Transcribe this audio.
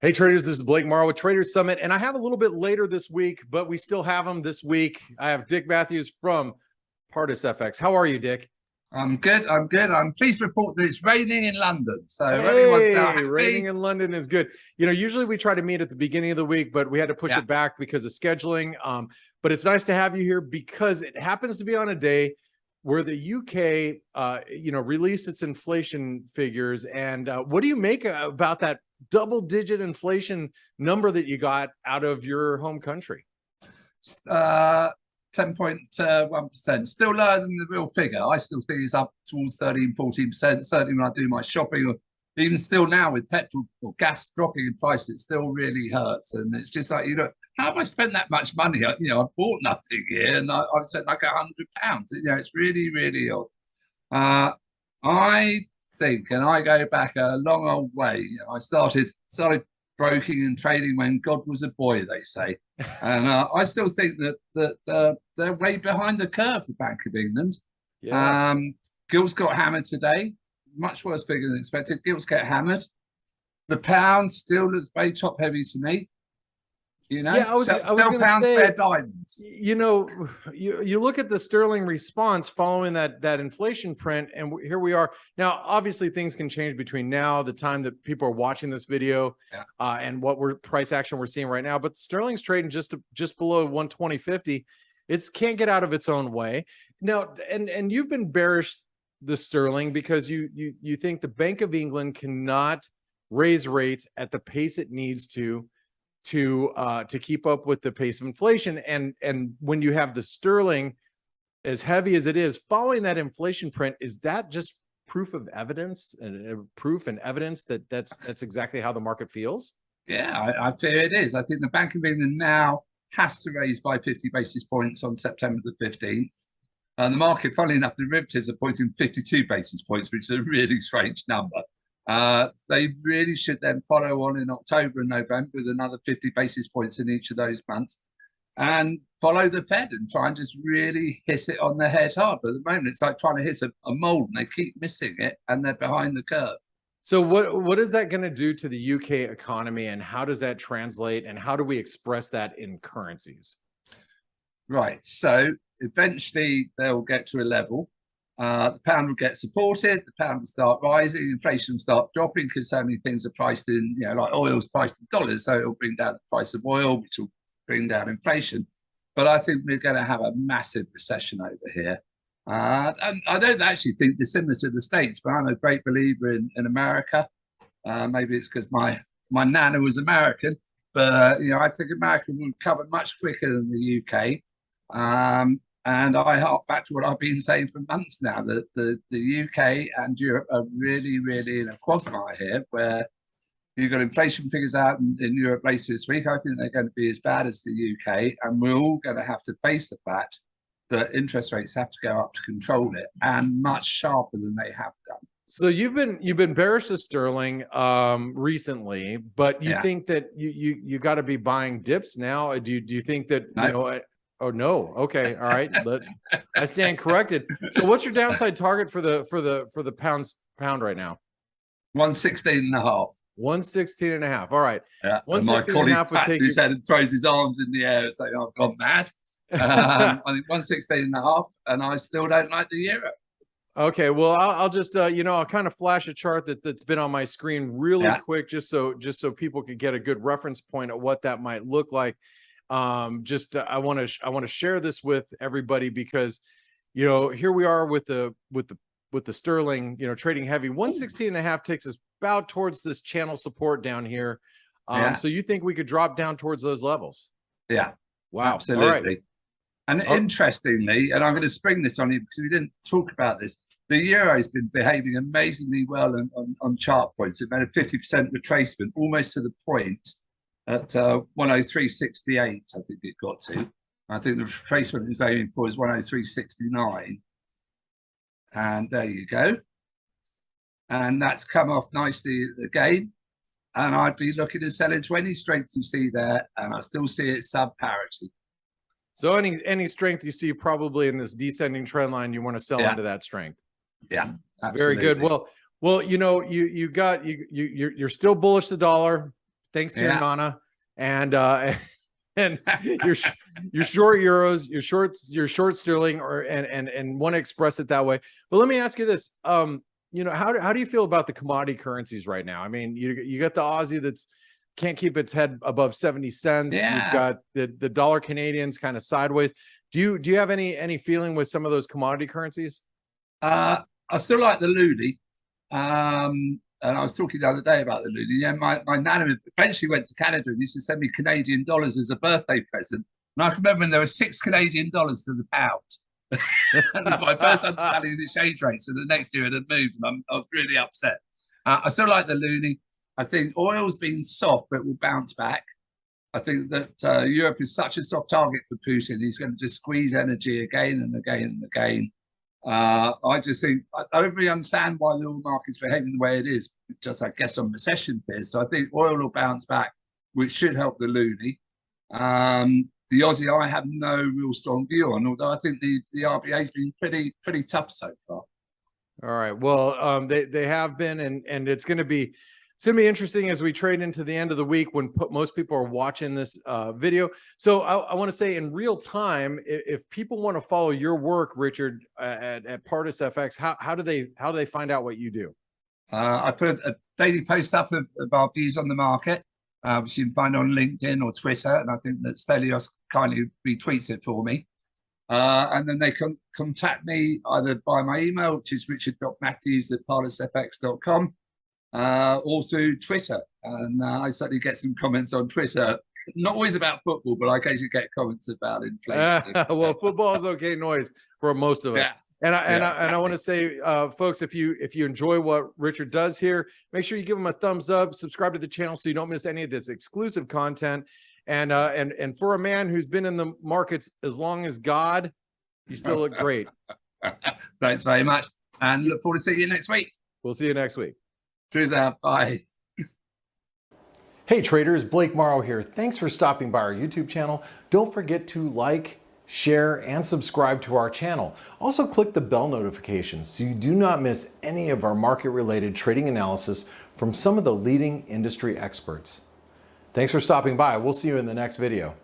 Hey traders, this is Blake Morrow with Traders Summit, and I have a little bit later this week, but we still have them this week. I have Dick Matthews from Pardus FX. How are you, Dick? I'm good. I'm pleased to report that it's raining in London. So everyone's now Hey, happy. raining in London is good. You know, usually we try to meet at the beginning of the week, but we had to push it back because of scheduling. But it's nice to have you here because it happens to be on a day where the UK, released its inflation figures. And what do you make about that double-digit inflation number that you got out of your home country? 10.1%, still lower than the real figure. I still think it's up towards 13-14%. Certainly when I do my shopping, or even still now with petrol or gas dropping in price, it still really hurts. And it's just like, how have I spent that much money? I bought nothing here, and I've spent like £100. It's really, really odd. I think, and I go back a long old way. I started broking and trading when God was a boy, they say. And I still think that they're way behind the curve, the Bank of England. Yeah. Gilts got hammered today, much worse figure than expected. Gilts get hammered. The pound still looks very top heavy to me. I was going to say, bear diamonds. You look at the sterling response following that inflation print, and here we are now. Obviously, things can change between now, the time that people are watching this video, and what price action we're seeing right now. But sterling's trading just below 120.50. It can't get out of its own way now. And you've been bearish the sterling because you think the Bank of England cannot raise rates at the pace it needs to keep up with the pace of inflation. And when you have the sterling as heavy as it is following that inflation print, is that just proof and evidence that that's exactly how the market feels? Yeah, I fear it is. I think the Bank of England now has to raise by 50 basis points on September the 15th. And the market, funnily enough, the derivatives are pointing 52 basis points, which is a really strange number. They really should then follow on in October and November with another 50 basis points in each of those months and follow the Fed and try and just really hit it on the head hard. But at the moment, it's like trying to hit a mold and they keep missing it and they're behind the curve. So what is that going to do to the UK economy, and how does that translate, and how do we express that in currencies? Right. So eventually they'll get to a level. The pound will get supported, the pound will start rising, inflation will start dropping because so many things are priced in, like oil's priced in dollars, so it'll bring down the price of oil, which will bring down inflation. But I think we're going to have a massive recession over here. And I don't actually think dissimilar to the States, but I'm a great believer in America. Maybe it's because my nana was American, but I think America will recover much quicker than the UK. And I hark back to what I've been saying for months now, that the UK and Europe are really, really in a quagmire here, where you've got inflation figures out in Europe later this week. I think they're going to be as bad as the UK, and we're all going to have to face the fact that interest rates have to go up to control it, and much sharper than they have done. So you've been bearish to sterling recently, but you think that you got to be buying dips now? Do you think that Oh no. Okay. All right. I stand corrected. So what's your downside target for the pound right now? 116.5. 116.5. All right. Yeah. 116.5 would take his head and throws his arms in the air and say, "I've gone mad." I think 116.5, and I still don't like the euro. Okay. Well, I'll just I'll kind of flash a chart that's been on my screen really quick, just so people could get a good reference point of what that might look like. I want to share this with everybody because here we are with the sterling trading heavy. 116.5 takes us about towards this channel support down here. So you think we could drop down towards those levels? Yeah. Wow. Absolutely. And interestingly, and I'm going to spring this on you because we didn't talk about this, the euro has been behaving amazingly well on chart points. It made a 50% retracement almost to the point at 103.68, I think it got to. I think the retracement it was aiming for is 103.69. And there you go. And that's come off nicely again. And I'd be looking to sell into any strength you see there, and I still see it sub parity. So any strength you see probably in this descending trend line, you want to sell into that strength. Yeah, absolutely. Very good. Well, you're still bullish the dollar. thanks to your Nana, and and you're short euros, you're short sterling, and want to express it that way. But let me ask you this: you know, how do you feel about the commodity currencies right now? I mean, you got the Aussie that's can't keep its head above 70 cents. Yeah. You've got the dollar Canadian's kind of sideways. Do you have any feeling with some of those commodity currencies? I still like the loonie. And I was talking the other day about the loonie. Yeah, my nana eventually went to Canada and used to send me Canadian dollars as a birthday present. And I can remember when there were 6 Canadian dollars to the pound. That was my first understanding of the exchange rate. So the next year it had moved, and I was really upset. I still like the loonie. I think oil's been soft, but will bounce back. I think that Europe is such a soft target for Putin. He's going to just squeeze energy again and again and again. I just think I don't really understand why the oil market's behaving the way it is. Just, I guess, on recession fears. So I think oil will bounce back, which should help the loonie. The Aussie, I have no real strong view on, although I think the RBA's been pretty tough so far. All right. Well, they have been, and it's going to be interesting as we trade into the end of the week when most people are watching this video. So I want to say in real time, if people want to follow your work, Richard, at Pardus FX, how do they find out what you do? I put a daily post up of our views on the market, which you can find on LinkedIn or Twitter, and I think that Stelios kindly retweets it for me. And then they can contact me either by my email, which is richard.matthews@pardusfx.com, or through Twitter. And I certainly get some comments on Twitter, not always about football, but I occasionally get comments about inflation. Well, football is okay noise for most of us. Yeah. And I want to say, folks, if you enjoy what Richard does here, make sure you give him a thumbs up, subscribe to the channel so you don't miss any of this exclusive content. And for a man who's been in the markets as long as God, you still look great. Thanks very much, and look forward to seeing you next week. We'll see you next week. Cheers now. Bye. Hey traders, Blake Morrow here. Thanks for stopping by our YouTube channel. Don't forget to like, share, and subscribe to our channel. Also click the bell notifications so you do not miss any of our market-related trading analysis from some of the leading industry experts. Thanks for stopping by. We'll see you in the next video.